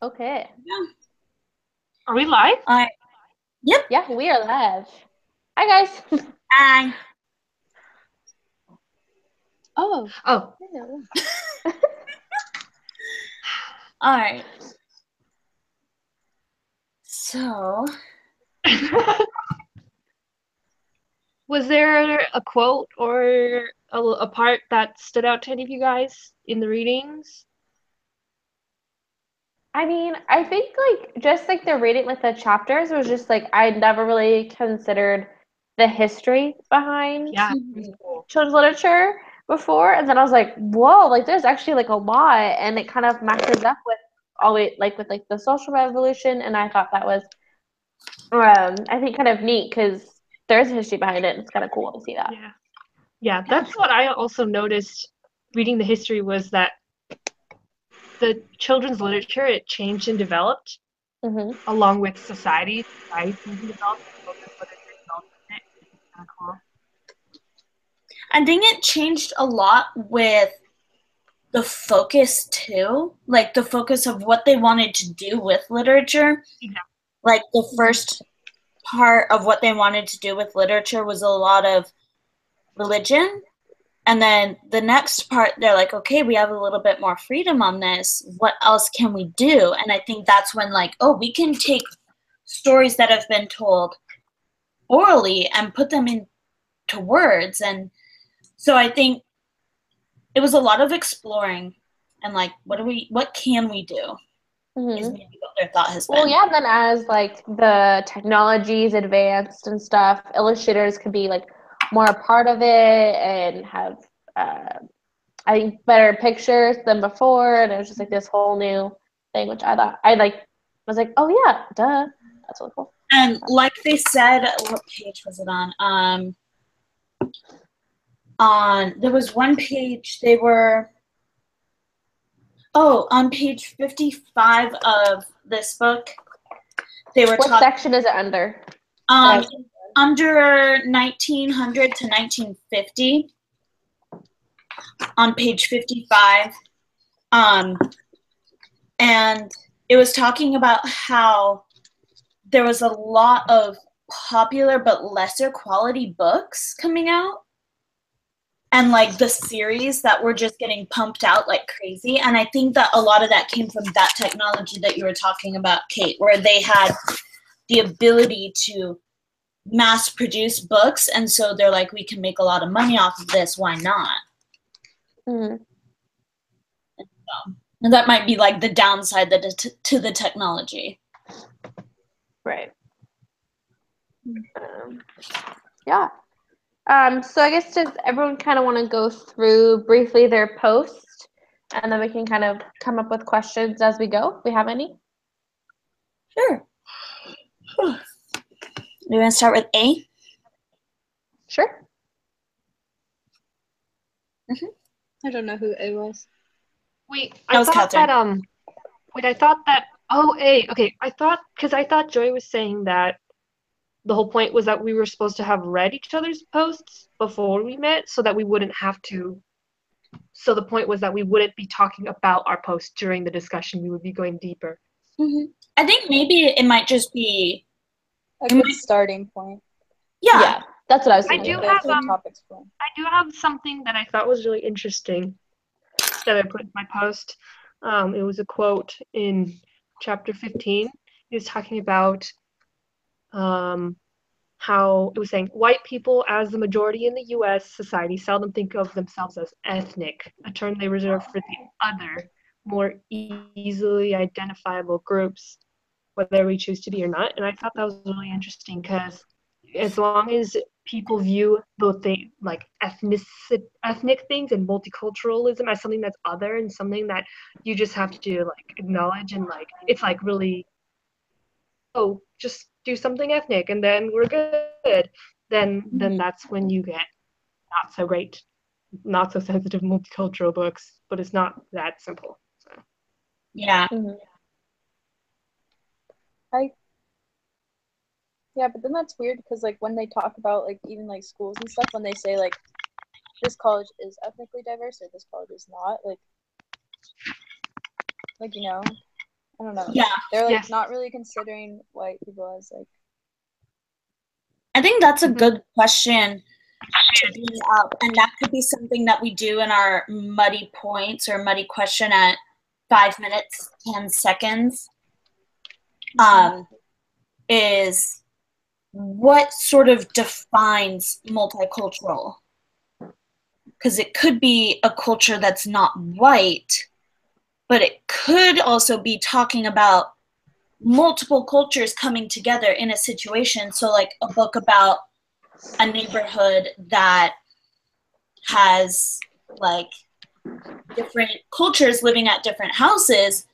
Okay. Yeah. Are we live? All right. Yep. Yeah, we are live. Hi, guys. Bye. Oh, Oh. hello. All right. So, Was there a quote or a part that stood out to any of you guys in the readings? I mean, I think like just like the reading like the chapters was just like I never really considered the history behind Yeah, it was mhm. cool. children's literature before, and then I was like, whoa, like there's actually like a lot, and it kind of matches up with always like with like the social revolution, and I thought that was I think kind of neat because there's a history behind it. And it's kind of cool to see that. Yeah. Yeah, that's what I also noticed reading the history was that the children's literature it changed and developed Hmm. along with society. Society changed and developed, and children's literature developed with it. It's kind of cool. I think it changed a lot with the focus too, like the focus of what they wanted to do with literature. Exactly. Like the first part of what they wanted to do with literature was a lot of religion. And then the next part, they're like, okay, we have a little bit more freedom on this. What else can we do? And I think that's when, like, oh, we can take stories that have been told orally and put them into words. And so I think it was a lot of exploring and like, what can we do? Is Hmm. maybe what their thought has Well, been. yeah, then as like the technologies advanced and stuff, illustrators could be like more a part of it and have uh, I think better pictures than before, and it was just like this whole new thing, which I thought I like was like, oh yeah, duh, that's really cool. And like they said, what page was it on? On there was one page they were on page 55 of this book, they were What talking section is it under? um, That under 1900 to 1950 on page 55. Um, and it was talking about how there was a lot of popular but lesser quality books coming out and like the series that were just getting pumped out like crazy. And I think that a lot of that came from that technology that you were talking about, Kate, where they had the ability to mass produce books. And so they're like, we can make a lot of money off of this. Why not? mm, And that might be like the downside to the technology. right. Um, yeah. So I guess does everyone kind of want to go through briefly their post, and then we can kind of come up with questions as we go, if we have any. Sure. We're going to start with A. Sure. Mm-hmm. I don't know who it was. Wait, That I was thought Catherine. that wait, I thought that oh, A. Okay, I thought Joy was saying that the whole point was that we were supposed to have read each other's posts before we met so that we wouldn't have to. So the point was that we wouldn't be talking about our posts during the discussion. We would be going deeper. Mm-hmm. I think maybe it might just be, A it good might, starting point. yeah. Yeah, that's what I was I Like thinking do the too. have the topics point. I do have something that I thought was really interesting that I put in my post. It was a quote in chapter 15. It was talking about um, how it was saying white people, as the majority in the US society, seldom think of themselves as ethnic, a term they reserve for the other, more easily identifiable groups, whether we choose to be or not. And I thought that was really interesting because as long as people view the thing like ethnic things and multiculturalism as something that's other and something that you just have to like acknowledge and like it's like really oh just do something ethnic and then we're good then that's when you get not so great not so sensitive multicultural books but it's not that simple so Yeah. Mm-hmm. I Yeah, but then that's weird because like when they talk about like even like schools and stuff, when they say like this college is ethnically diverse or this college is not, like you know, I don't know. Yeah. They're like Yes. not really considering white people as like. I think that's a good question to bring up, and that could be something that we do in our muddy points or muddy question at 5 minutes, 10 seconds. Is what sort of defines multicultural? Because it could be a culture that's not white, but it could also be talking about multiple cultures coming together in a situation. So like a book about a neighborhood that has like different cultures living at different houses,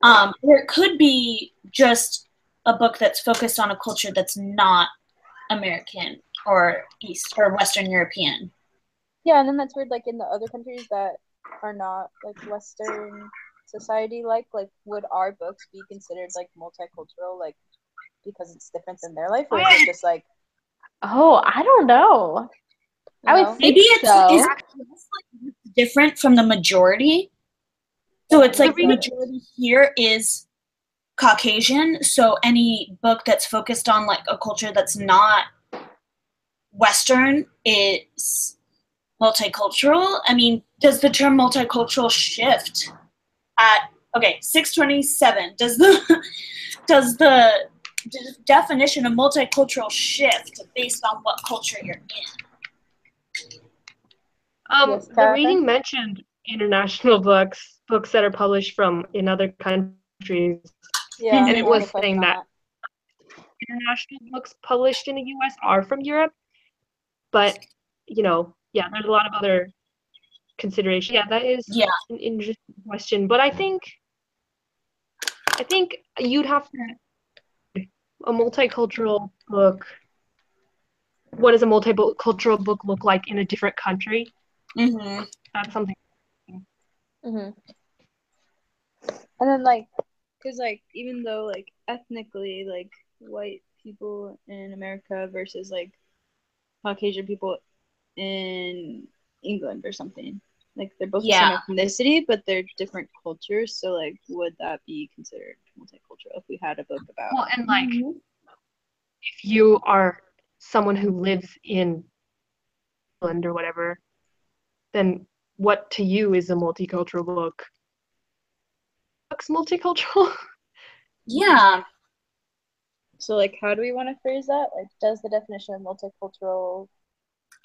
or it could be just a book that's focused on a culture that's not American or East or Western European. Yeah, and then that's weird. Like in the other countries that are not like Western society, like would our books be considered like multicultural, like because it's different than their life, or is it just like? Oh, I don't know. I would think maybe it's so. is different from the majority. So it's like the majority here is Caucasian. So any book that's focused on like a culture that's not Western is multicultural. I mean, does the term multicultural shift at 6:27? Does the definition of multicultural shift based on what culture you're in? Yes, The Catherine? reading mentioned international books that are published from in other countries, Yeah, and it I had a was question saying on that international books published in the U.S. are from Europe, but there's a lot of other considerations. Yeah, that is an interesting question, but I think you'd have to a multicultural book. What does a multicultural book look like in a different country? Mm-hmm. That's something. Mm-hmm. And then like, cause like even though like ethnically like white people in America versus like Caucasian people in England or something, like they're both the same ethnicity, but they're different cultures. So like, would that be considered multicultural if we had a book about? Well, and like, if you are someone who lives in England or whatever, then what to you is a multicultural book? Book's multicultural? Yeah. So like, how do we want to phrase that? Like, does the definition of multicultural?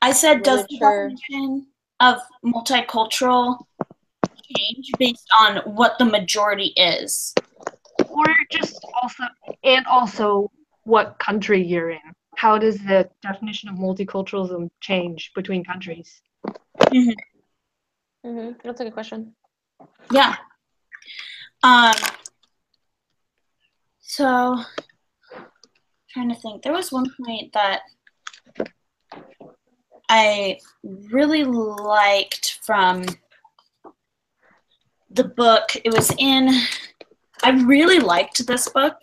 I said, does the literature- definition of multicultural change based on what the majority is? Or just also what country you're in. How does the definition of multiculturalism change between countries? That's a good question. Yeah. So, trying to think. There was one point that I really liked from the book. I really liked this book.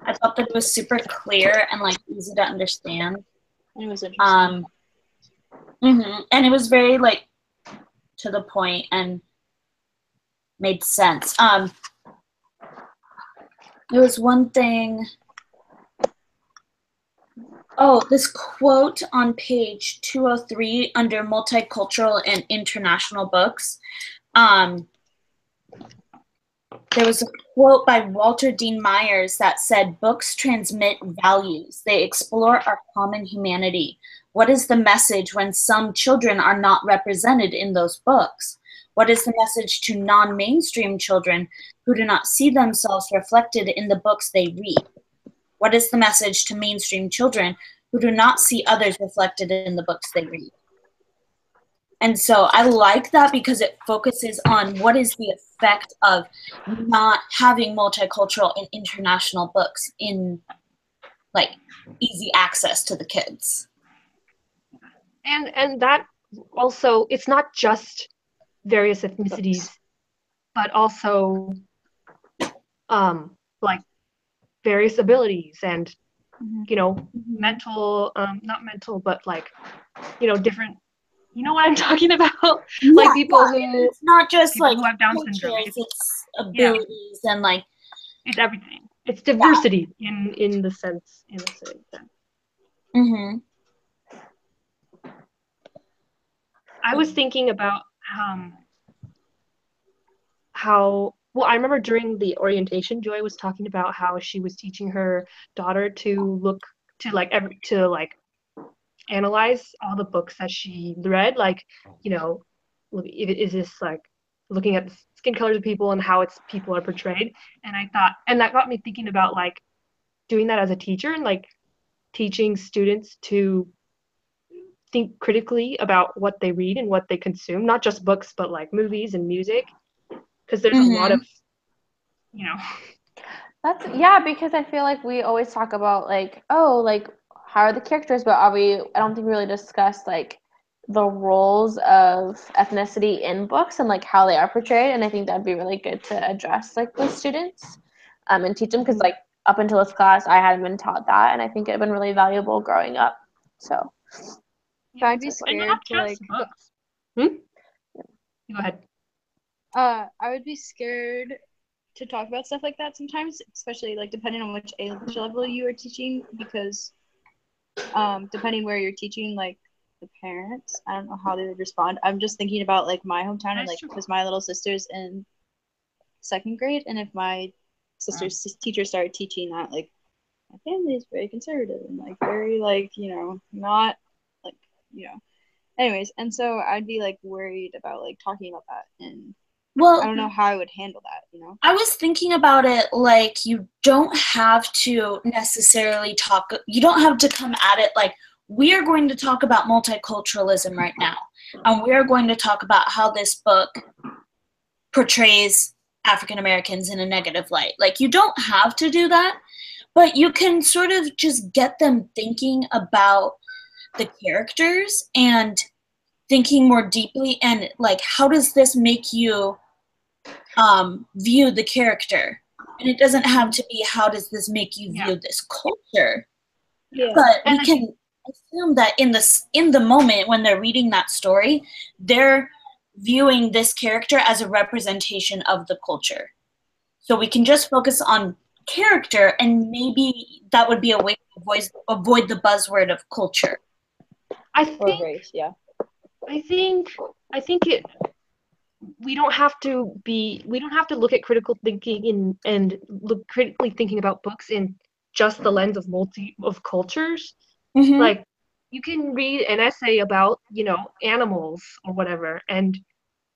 I thought that it was super clear and like easy to understand. It was interesting. And it was very like to the point and made sense. There was one thing. Oh, this quote on page 203 under multicultural and international books. There was a quote by Walter Dean Myers that said, "Books transmit values. They explore our common humanity. What is the message when some children are not represented in those books? What is the message to non-mainstream children who do not see themselves reflected in the books they read? What is the message to mainstream children who do not see others reflected in the books they read?" And so I like that because it focuses on what is the effect of not having multicultural and international books in like easy access to the kids. And that also, it's not just various ethnicities, but also like various abilities and mental, not mental, but like different You know what I'm talking about? Yeah, Like people who it's not just people like who have Down cultures, syndrome. it's abilities and like It's everything. It's diversity in the sense, in a certain sense. mm-hmm. I was thinking about how well, I remember during the orientation, Joy was talking about how she was teaching her daughter to look to like analyze all the books that she read, like, you know, is this like looking at the skin colors of people and how it's people are portrayed. And I thought, and that got me thinking about like doing that as a teacher and like teaching students to think critically about what they read and what they consume, not just books, but like movies and music, because there's a lot of, you know. That's because I feel like we always talk about like, oh, like how are the characters, but I don't think we really discuss like the roles of ethnicity in books and like how they are portrayed. And I think that'd be really good to address like with students and teach them, because like up until this class I hadn't been taught that, and I think it'd been really valuable growing up. So I'd be scared to like books. Go ahead. I would be scared to talk about stuff like that sometimes, especially like depending on which age level you are teaching, because depending where you're teaching, like the parents, I don't know how they would respond. I'm just thinking about like my hometown and like because my little sister's in 2nd grade, and if my sister's teacher started teaching that like my family is very conservative and like very like, you know, not like, you know, anyways, and so I'd be like worried about like talking about that, and well, I don't know how I would handle that, you know. I was thinking about it like you don't have to necessarily you don't have to come at it like we are going to talk about multiculturalism right now, and we are going to talk about how this book portrays African Americans in a negative light. Like you don't have to do that, but you can sort of just get them thinking about the characters and thinking more deeply, and like how does this make you view the character. And it doesn't have to be how does this make you view this culture, but we can assume that in the moment when they're reading that story, they're viewing this character as a representation of the culture. So we can just focus on character, and maybe that would be a way to avoid the buzzword of culture. I think, or race, I think we don't have to look at critical thinking and look critically thinking about books in just the lens of cultures. Mm-hmm. Like you can read an essay about, you know, animals or whatever, and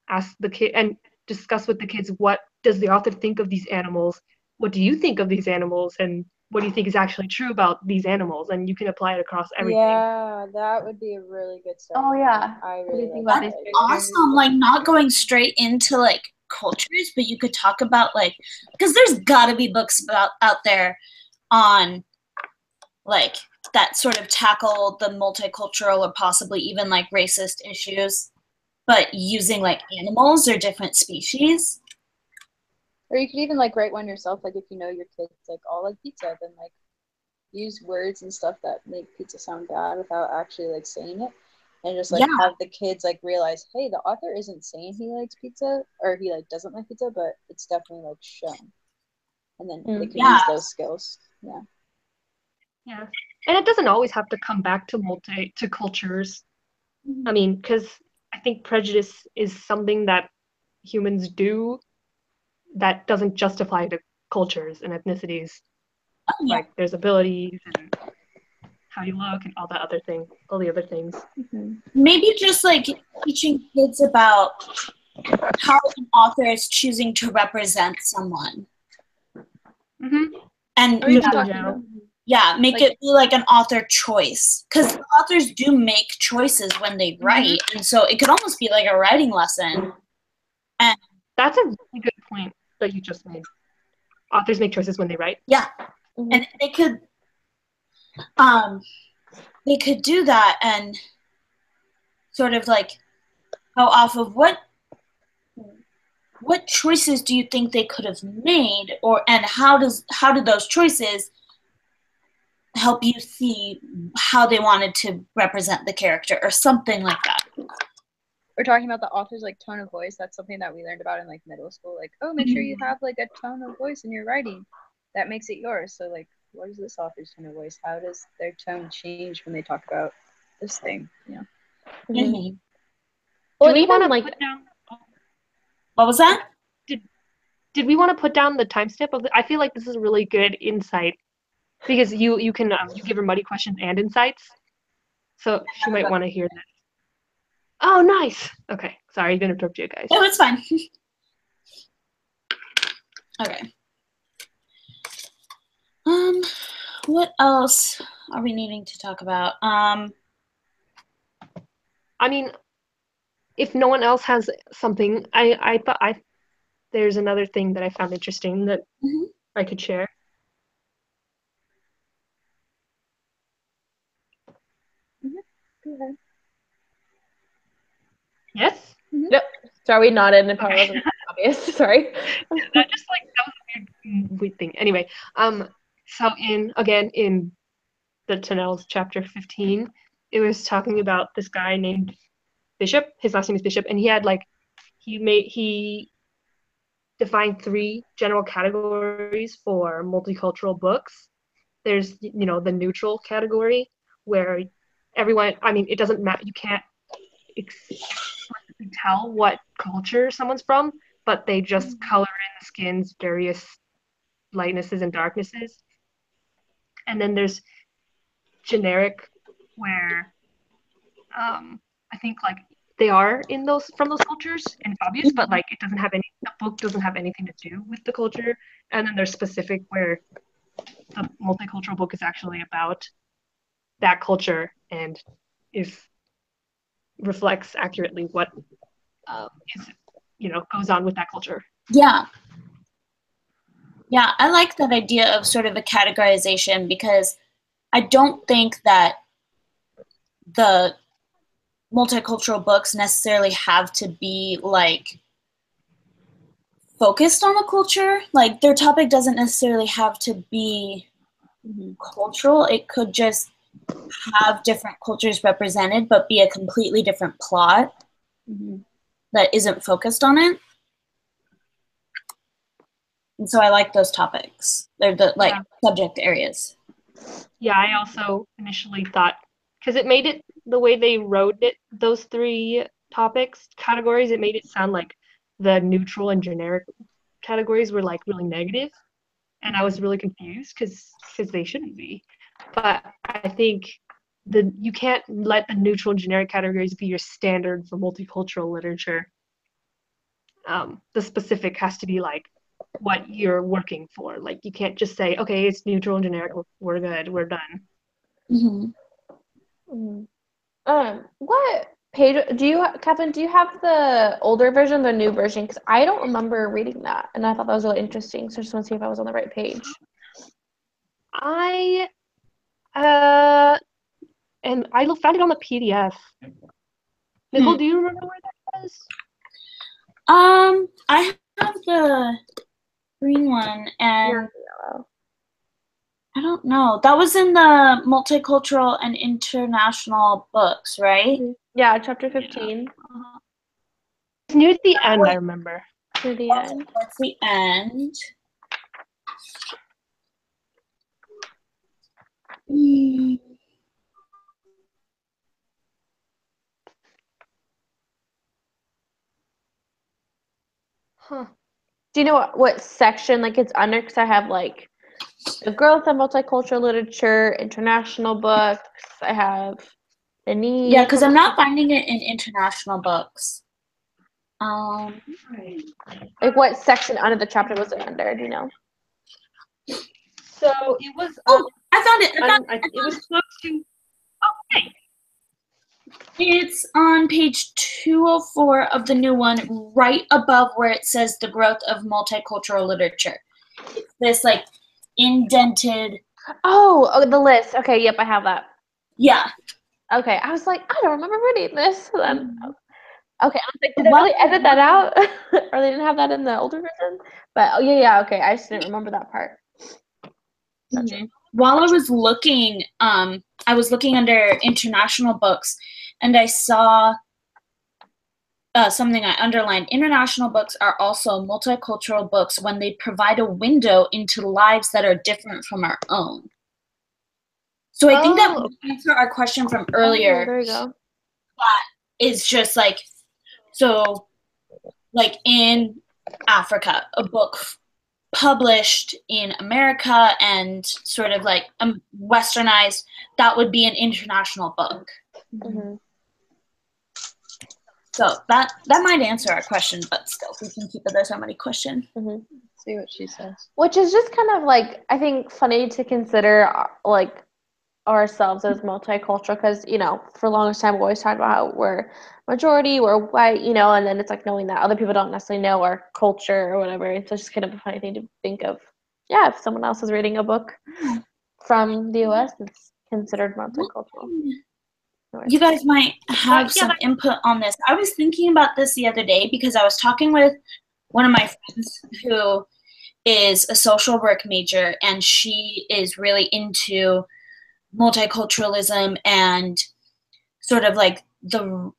ask the kid and discuss with the kids, what does the author think of these animals? What do you think of these animals? And what do you think is actually true about these animals? And you can apply it across everything. Yeah, that would be a really good start. Oh yeah, I really think that's awesome. Like not going straight into like cultures, but you could talk about like, because there's gotta be books out there on like that sort of tackle the multicultural or possibly even like racist issues, but using like animals or different species. Or you could even like write one yourself, like if you know your kids like all like pizza, then like use words and stuff that make pizza sound bad without actually like saying it, and just like have the kids like realize, hey, the author isn't saying he likes pizza or he like doesn't like pizza, but it's definitely like shown, and then they can use those skills. Yeah, and it doesn't always have to come back to cultures. I mean, because I think prejudice is something that humans do that doesn't justify the cultures and ethnicities. Like there's abilities and how you look and all the other things. Maybe just like teaching kids about how an author is choosing to represent someone. And make it be like an author choice, because authors do make choices when they write, and so it could almost be like a writing lesson. And that's a really good point that you just made. Authors make choices when they write. And they could do that and sort of like go off of what choices do you think they could have made, and how do those choices help you see how they wanted to represent the character or something like that. we're talking about the author's like tone of voice. That's something that we learned about in like middle school. Like, oh, make sure you have like a tone of voice in your writing that makes it yours. So like, what is this author's tone of voice? How does their tone change when they talk about this thing? You know. Mhm. Do we want to put down? What was that? Did we want to put down the timestamp of it? I feel like this is really good insight because you can you give her muddy questions and insights, so she might want to hear that. Oh, nice. Okay, sorry, I didn't interrupt you guys. No, it's fine. Okay. What else are we needing to talk about? I mean, if no one else has something, I thought there's another thing that I found interesting that I could share. Go ahead. Yes? Yep. Sorry, we nodded and it probably wasn't obvious. Sorry. That was a weird thing. Anyway, so in the Tennells chapter 15, it was talking about this guy named Bishop. His last name is Bishop, and he defined 3 general categories for multicultural books. There's the neutral category where everyone, I mean, it doesn't matter, you can't explicitly tell what culture someone's from, but they just color in the skin's various lightnesses and darknesses. And then there's generic, where I think like they are from those cultures and it's obvious, but like the book doesn't have anything to do with the culture. And then there's specific, where the multicultural book is actually about that culture and reflects accurately what goes on with that culture. Yeah, I like that idea of sort of a categorization, because I don't think that the multicultural books necessarily have to be like focused on the culture. Like their topic doesn't necessarily have to be cultural. It could just have different cultures represented, but be a completely different plot that isn't focused on it. And so I like those topics. They're the subject areas. Yeah, I also initially thought, because it made it, the way they wrote it, those 3 categories, it made it sound like the neutral and generic categories were like really negative, and I was really confused because they shouldn't be. But I think you can't let the neutral and generic categories be your standard for multicultural literature. The specific has to be like what you're working for. Like you can't just say, okay, it's neutral and generic, we're good, we're done. What page do you, Catherine? Do you have the older version, the new version? Because I don't remember reading that, and I thought that was really interesting. So I just want to see if I was on the right page. And I found it on the PDF. Nicole, do you remember where that was? I have the green one, and I don't know. That was in the multicultural and international books, right? Yeah, chapter 15. It's near the end, I remember. Near the end. That's the end. Huh. Do you know what section like it's under? Because I have like the growth of multicultural literature, international books. I have the need. Yeah, because I'm not finding it in international books. Like what section under the chapter was it under? Do you know? So it was. I found it. It was close to. Okay. It's on page 204 of the new one, right above where it says the growth of multicultural literature. It's this like indented. Oh, the list. Okay, yep, I have that. Yeah. Okay, I was like, I don't remember reading this. Then, okay, I was like, did they really edit that out, or they didn't have that in the older version? But oh yeah, okay, I just didn't remember that part. While I was looking, I was looking under international books, and I saw something I underlined, international books are also multicultural books when they provide a window into lives that are different from our own. So I think that would answer our question from earlier. There you go. Is just like, so like in Africa, a book published in America and sort of like westernized, that would be an international book. Mm-hmm. So that might answer our question, but still, we can keep it. There's so many questions. Mm-hmm. See what she says. Which is just kind of like, I think, funny to consider, like, ourselves as multicultural, because, you know, for the longest time we always talked about how we're majority, we're white, you know, and then it's like knowing that other people don't necessarily know our culture or whatever. It's just kind of a funny thing to think of. Yeah, if someone else is reading a book from the US, it's considered multicultural. You guys might have some input on this. I was thinking about this the other day because I was talking with one of my friends who is a social work major, and she is really into multiculturalism and sort of like the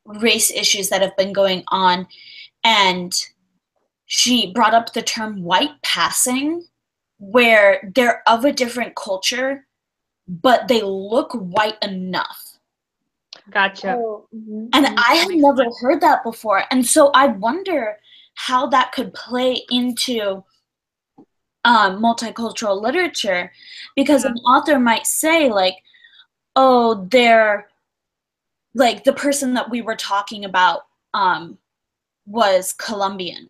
race issues that have been going on. And she brought up the term white passing, where they're of a different culture, but they look white enough. Gotcha. Oh, mm-hmm. And I had never heard that before. And so I wonder how that could play into multicultural literature, because an author might say, like, oh, they're like, the person that we were talking about was Colombian.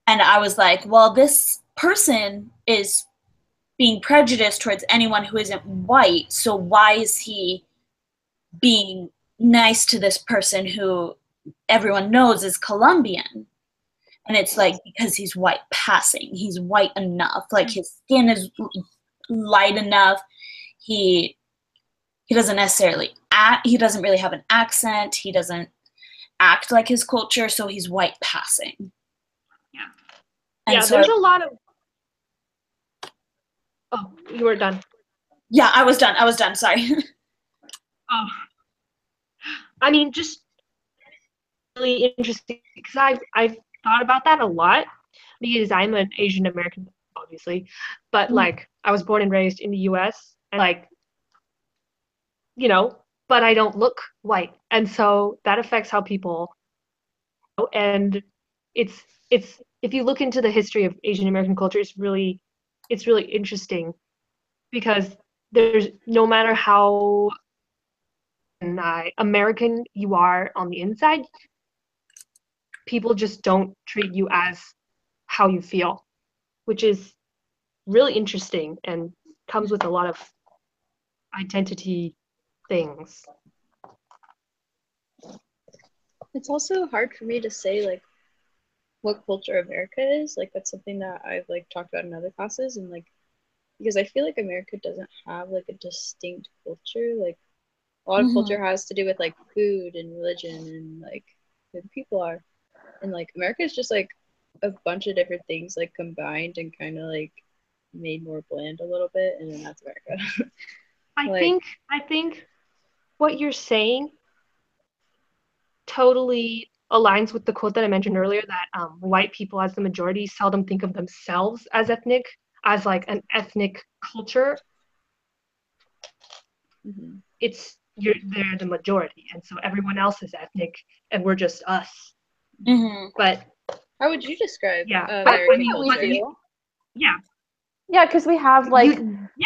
And I was like, well, this person is being prejudiced towards anyone who isn't white, so why is he being nice to this person who everyone knows is Colombian? And it's like, because he's white passing. He's white enough. Like, his skin is light enough. He doesn't necessarily he doesn't really have an accent. He doesn't act like his culture, so he's white passing. Yeah. And yeah, so, there's a lot of... Oh, you were done. Yeah, I was done. Sorry. Oh. I mean, just really interesting, because I've thought about that a lot, because I'm an Asian American, obviously, but like, I was born and raised in the US, and like, you know, but I don't look white, and so that affects how people, and it's if you look into the history of Asian American culture, it's really interesting, because there's, no matter how American you are on the inside, people just don't treat you as how you feel, which is really interesting and comes with a lot of identity things. It's also hard for me to say like what culture America is. Like, that's something that I've like talked about in other classes, and like, because I feel like America doesn't have like a distinct culture. Like, a lot of culture has to do with like food and religion and like who the people are, and like America is just like a bunch of different things like combined and kind of like made more bland a little bit, and then that's America. I think what you're saying totally aligns with the quote that I mentioned earlier, that white people as the majority seldom think of themselves as ethnic, as like an ethnic culture. Mm-hmm. They're the majority, and so everyone else is ethnic, and we're just us. Mm-hmm. But how would you describe American culture? Yeah, because we have like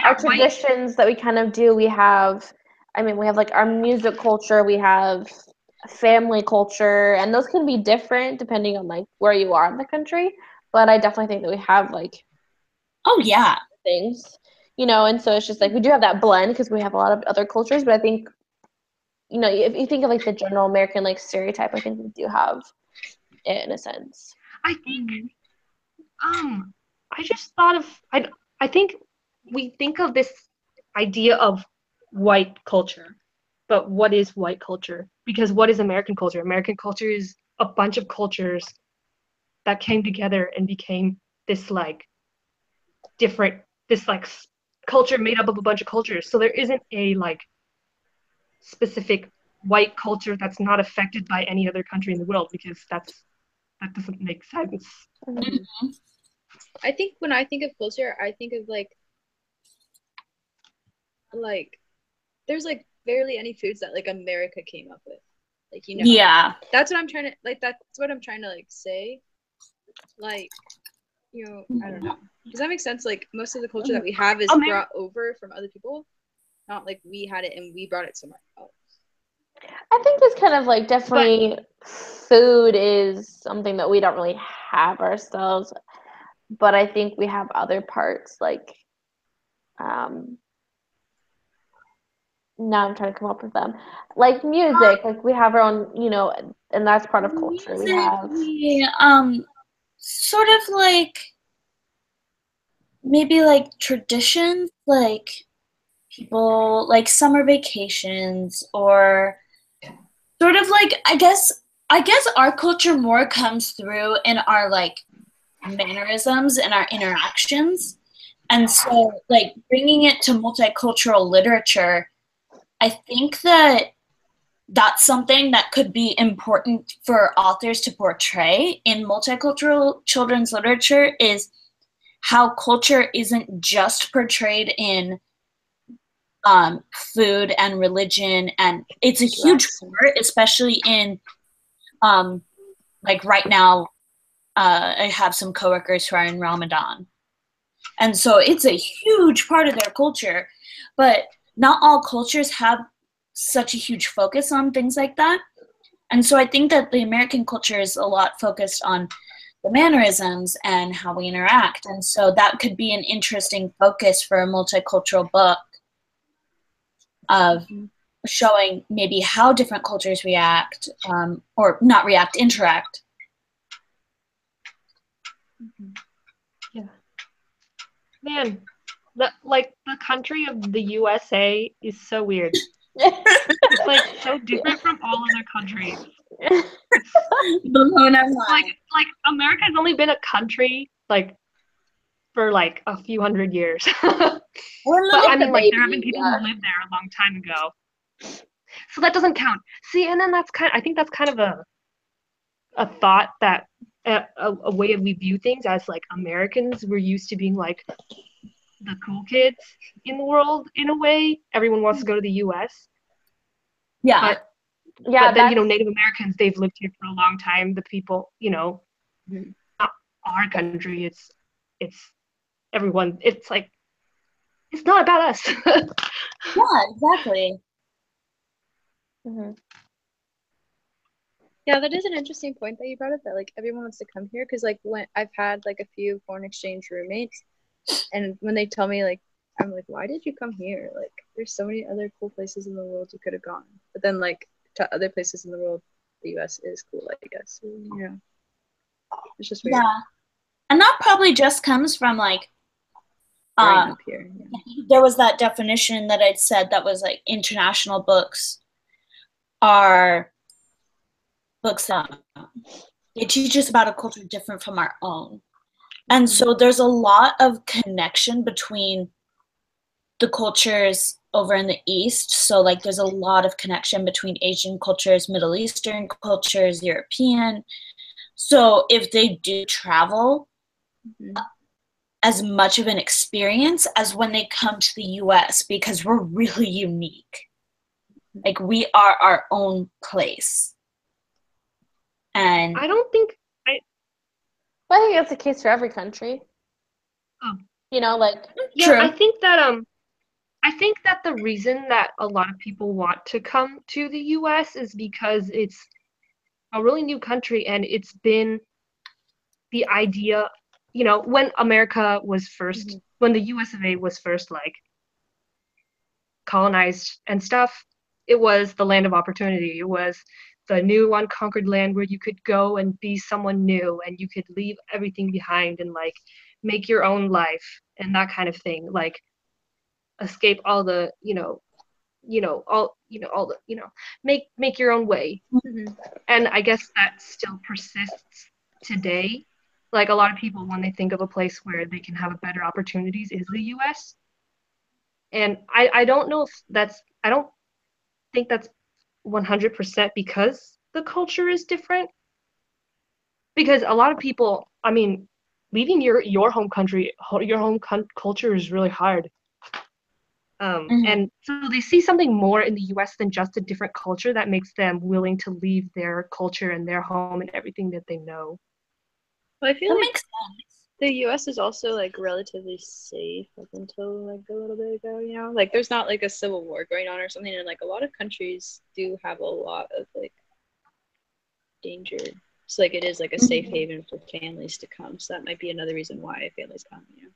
our traditions that we kind of do. We have like our music culture, we have family culture, and those can be different depending on like where you are in the country. But I definitely think that we have like things, you know, and so it's just like we do have that blend because we have a lot of other cultures. But I think, you know, if you think of like the general American like stereotype, I think we do have it in a sense. I think I just thought of I think we think of this idea of white culture, but what is white culture? Because what is American culture? American culture is a bunch of cultures that came together and became this like different, this like culture made up of a bunch of cultures. So there isn't a like specific white culture that's not affected by any other country in the world, because that doesn't make sense. Mm-hmm. I think when I think of culture, I think of like there's like barely any foods that like America came up with. Like, you know. Yeah. That's what I'm trying to like say. Like, you know, I don't know. Does that make sense? Like most of the culture that we have is brought over from other people. Not like we had it and we brought it somewhere else. I think it's kind of like definitely food is something that we don't really have ourselves, but I think we have other parts like now I'm trying to come up with them. Like music, like we have our own, you know, and that's part of culture. We have sort of like maybe like traditions, like people like summer vacations, or sort of like I guess our culture more comes through in our like mannerisms and our interactions. And so like bringing it to multicultural literature, I think that that's something that could be important for authors to portray in multicultural children's literature, is how culture isn't just portrayed in food and religion, and it's a huge part, especially in like right now. I have some coworkers who are in Ramadan, and so it's a huge part of their culture, but not all cultures have such a huge focus on things like that. And so I think that the American culture is a lot focused on the mannerisms and how we interact. And so that could be an interesting focus for a multicultural book of showing maybe how different cultures react, or not react, interact. Yeah. Man, the country of the USA is so weird. It's like so different from all other countries. Like America's only been a country like for like a few hundred years. But I mean, like there have been people who lived there a long time ago, so that doesn't count. See, and then I think that's kind of a thought that a way of we view things as like Americans. We're used to being like the cool kids in the world in a way. Everyone wants to go to the US. Yeah. But then, you know, Native Americans, they've lived here for a long time. The people, you know, not our country, it's everyone. It's like, it's not about us. Yeah, exactly. Mm-hmm. Yeah, that is an interesting point that you brought up, that like everyone wants to come here, because like when I've had like a few foreign exchange roommates, and when they tell me like, I'm like, why did you come here? Like there's so many other cool places in the world you could have gone. But then like to other places in the world, the US is cool, I guess. So, you know, it's just weird. Yeah. And that probably just comes from like growing up here. Yeah. There was that definition that I'd said that was like international books are books that they teach us about a culture different from our own. And so there's a lot of connection between the cultures over in the East. So like there's a lot of connection between Asian cultures, Middle Eastern cultures, European. So if they do travel, as much of an experience as when they come to the US, because we're really unique. Like we are our own place. And I don't think I think that's the case for every country. You know, like yeah, I think that the reason that a lot of people want to come to the US is because it's a really new country, and it's been the idea, you know, when America was first, when the US of A was first like colonized and stuff, it was the land of opportunity. It was the new unconquered land where you could go and be someone new, and you could leave everything behind and like make your own life and that kind of thing, like escape all the make your own way. And I guess that still persists today. Like a lot of people, when they think of a place where they can have better opportunities, is the US. And I don't know if I don't think that's 100% because the culture is different. Because a lot of people, I mean, leaving your home country, your home culture is really hard. And so they see something more in the US than just a different culture that makes them willing to leave their culture and their home and everything that they know. Well, I feel That like makes sense. the US is also like relatively safe up until like a little bit ago, you know? Like there's not like a civil war going on or something, and like a lot of countries do have a lot of like danger. So like it is like a safe haven for families to come. So that might be another reason why families come, you know?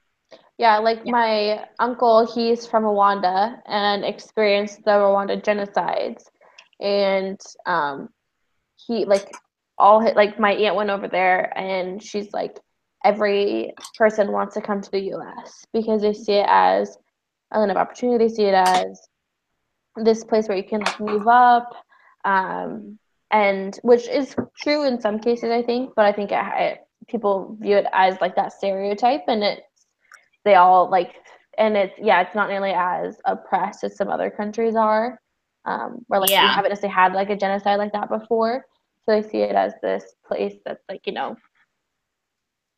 Yeah, like my uncle, he's from Rwanda and experienced the Rwanda genocides. And he like like my aunt went over there and she's like every person wants to come to the US because they see it as a land of opportunity, they see it as this place where you can like move up, and which is true in some cases I think, but I think people view it as like that stereotype, and they all like, and it's not nearly as oppressed as some other countries are, where like you haven't necessarily had like a genocide like that before, so they see it as this place that's like, you know,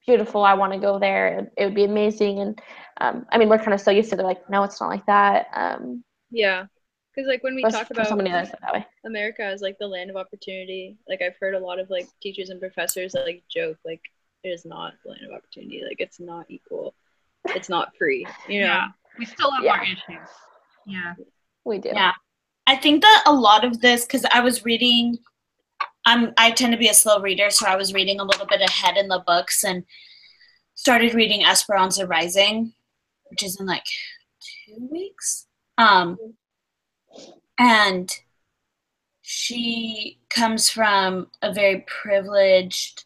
beautiful, I want to go there, it would be amazing. And I mean, we're kind of so used to it, like, no, it's not like that. Yeah, because like when we talk for about somebody that's that way. America as like the land of opportunity, like I've heard a lot of like teachers and professors that like joke like it is not the land of opportunity, like it's not equal, it's not free, you know? Yeah, we still have our issues. Yeah, we do. Yeah, I think that a lot of this, because I was reading, I tend to be a slow reader, so I was reading a little bit ahead in the books and started reading Esperanza Rising, which is in like 2 weeks. And she comes from a very privileged,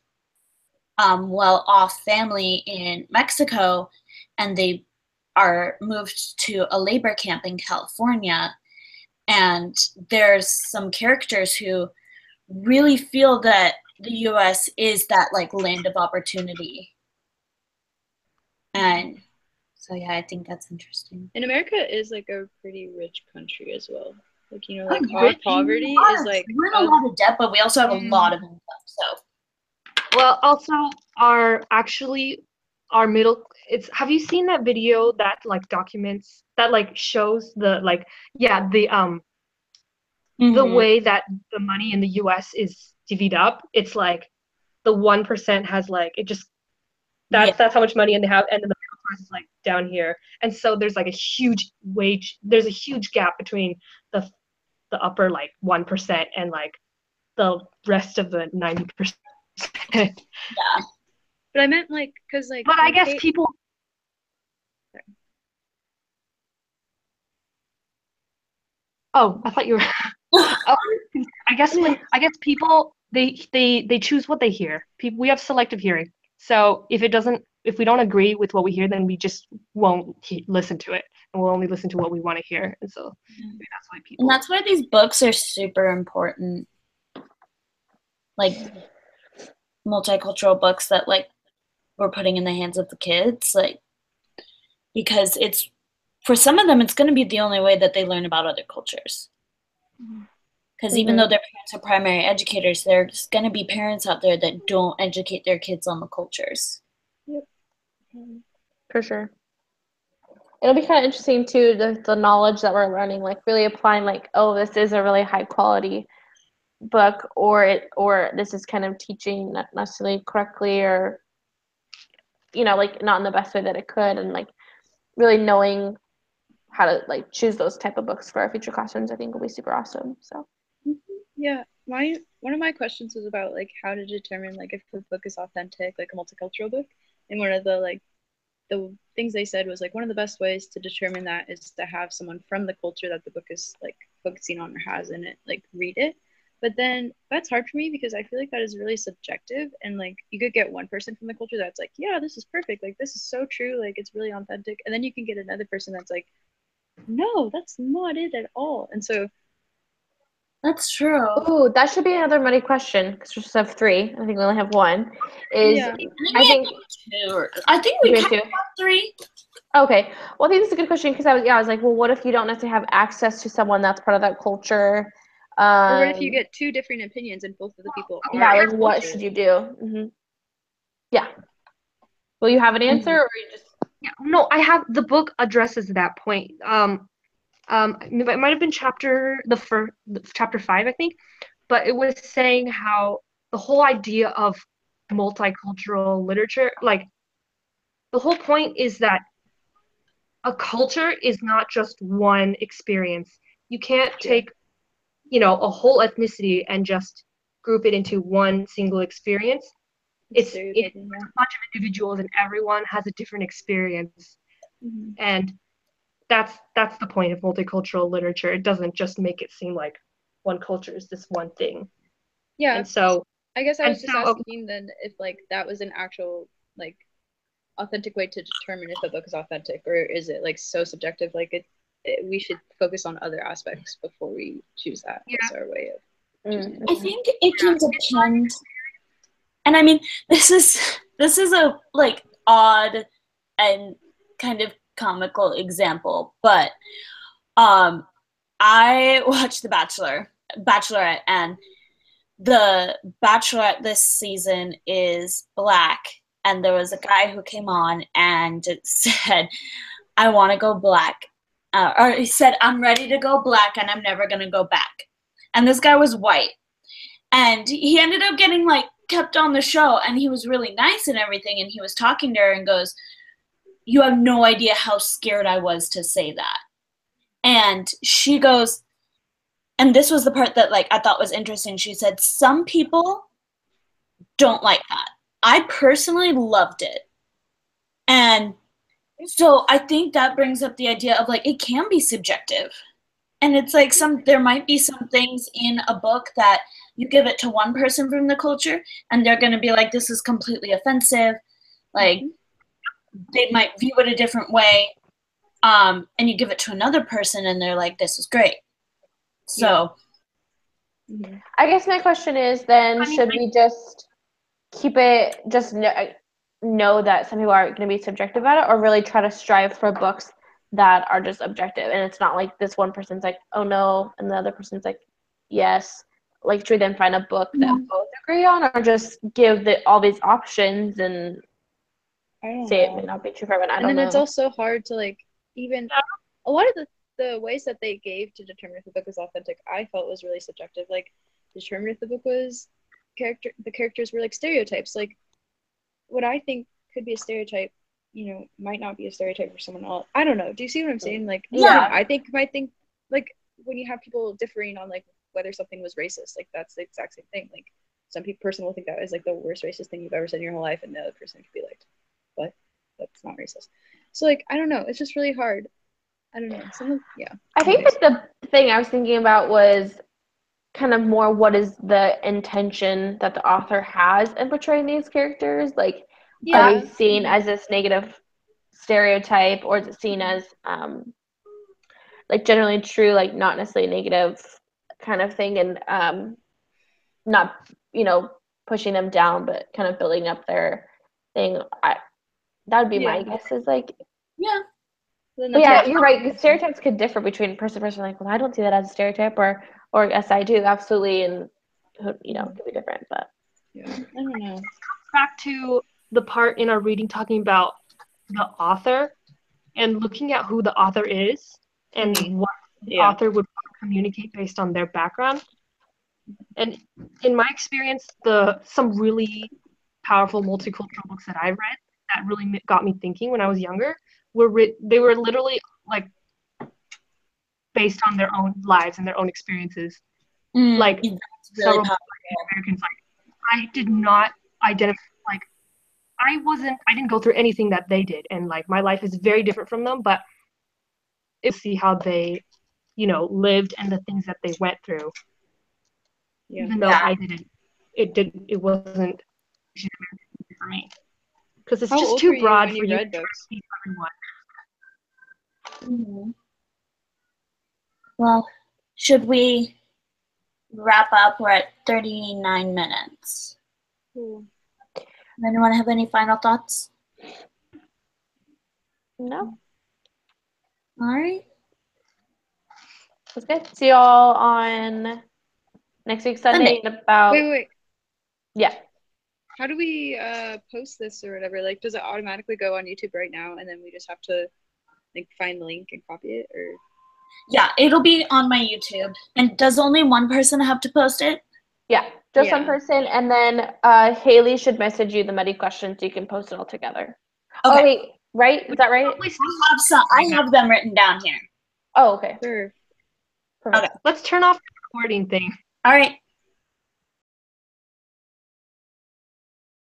well-off family in Mexico, and they are moved to a labor camp in California. And there's some characters who really feel that the US is that like land of opportunity. And so yeah, I think that's interesting. And America is like a pretty rich country as well. Like, you know, like our poverty is like we're in a lot of debt, but we also have a lot of income. So well, also our middle, it's, have you seen that video that like documents that like shows the like, yeah, the way that the money in the US is divvied up? It's like the 1% has like, it just, that's how much money and they have, and then the middle class is like down here, and so there's like there's a huge gap between the upper like 1% and like the rest of the 90%. yeah, but I meant like, because like, but I guess people, oh, I thought you were oh, I guess people, they choose what they hear. People, we have selective hearing. So if we don't agree with what we hear, then we just won't listen to it, and we'll only listen to what we want to hear. And so maybe that's why people. And that's why these books are super important. Like multicultural books that like we're putting in the hands of the kids, like, because it's, for some of them, it's going to be the only way that they learn about other cultures. Because even though their parents are primary educators, there's going to be parents out there that don't educate their kids on the cultures. Yep. For sure. It'll be kind of interesting too, the knowledge that we're learning, like really applying like, oh, this is a really high quality book, or this is kind of teaching not necessarily correctly, or, you know, like not in the best way that it could, and like really knowing how to like choose those type of books for our future classrooms, I think will be super awesome. So yeah, one of my questions was about like how to determine like if a book is authentic, like a multicultural book, and one of the like the things they said was like one of the best ways to determine that is to have someone from the culture that the book is like focusing on or has in it like read it. But then that's hard for me because I feel like that is really subjective, and like you could get one person from the culture that's like, yeah, this is perfect, like this is so true, like it's really authentic, and then you can get another person that's like, no, that's not it at all. And so that's true. Ooh, that should be another money question, because we just have 3. I think we only have 1. I think we kind of have 3. Okay. Well, I think this is a good question, because I was like, well, what if you don't necessarily have access to someone that's part of that culture? Or what if you Um, get two different opinions and both of the people are yeah, in like what culture? should you do? Yeah. Will you have an answer, or you just? Yeah, no, the book addresses that point. It might have been chapter 5, I think, but it was saying how the whole idea of multicultural literature, like the whole point is that a culture is not just one experience. You can't take, a whole ethnicity and just group it into one single experience. It's a Stereotyping, yeah. bunch of individuals and everyone has a different experience. Mm-hmm. And that's the point of multicultural literature. It doesn't just make it seem like one culture is this one thing. Yeah. And so I guess I and was just so asking then if like that was an actual like authentic way to determine if a book is authentic, or is it like so subjective? Like we should focus on other aspects before we choose that as our way of choosing. I think it can depend. And I mean, this is a like odd and kind of comical example, but I watched Bachelorette, and the Bachelorette this season is Black, and there was a guy who came on and said, "I want to go Black," or he said, "I'm ready to go Black, and I'm never gonna go back." And this guy was white, and he ended up getting like kept on the show, and he was really nice and everything, and he was talking to her and goes, "You have no idea how scared I was to say that." And she goes, and this was the part that like I thought was interesting. She said, "Some people don't like that. I personally loved it." And so I think that brings up the idea of like it can be subjective. And it's like there might be some things in a book that you give it to one person from the culture and they're going to be like, this is completely offensive. Like they might view it a different way. And you give it to another person and they're like, this is great. So I guess my question is then, should we just keep it, just know that some people are going to be subjective about it, or really try to strive for books that are just objective, and it's not like this one person's like, oh no, and the other person's like, yes. Like, should we then find a book that both agree on, or just give all these options and say it may not be true for everyone? I don't know. And then it's also hard to like even a lot of the ways that they gave to determine if the book was authentic, I felt was really subjective. Like determine if the book was the characters were like stereotypes. Like what I think could be a stereotype, might not be a stereotype for someone else. I don't know. Do you see what I'm saying? Like I might think like when you have people differing on like whether something was racist, like that's the exact same thing. Like some person will think that is like the worst racist thing you've ever said in your whole life, and the other person could be like, what? That's not racist. So like I don't know. It's just really hard. I don't know. I think that the thing I was thinking about was kind of more what is the intention that the author has in portraying these characters. Like, are they seen as this negative stereotype, or is it seen as like generally true, like not necessarily negative kind of thing, and not pushing them down, but kind of building up their thing. That would be my guess. Is like But yeah, you're right. Stereotypes could differ between person to person. Like, well, I don't see that as a stereotype, or yes, I do, absolutely, and it could be different. But I don't know. back to the part in our reading talking about the author and looking at who the author is and what the author would communicate based on their background. And in my experience, some really powerful multicultural books that I've read that really got me thinking when I was younger they were literally like based on their own lives and their own experiences. Like really several Americans, like I did not identify, like I didn't go through anything that they did, and like my life is very different from them, but it was see how they lived and the things that they went through, even though I didn't. It wasn't for me because it's just too broad for you to see everyone. Well, should we wrap up? We're at 39 minutes. Anyone have any final thoughts? No. All right. That's good. See y'all on Next week, Sunday, Sunday. in about, Wait. yeah. How do we post this or whatever? Like, does it automatically go on YouTube right now, and then we just have to like find the link and copy it, or? Yeah, it'll be on my YouTube. And does only one person have to post it? Yeah, just Yeah. one person, and then Haley should message you the muddy questions so you can post it all together. Okay. Oh, wait, right? Is that right? I have them written down here. Oh, okay. Sure. Perfect. Okay. Let's turn off the recording thing. All right.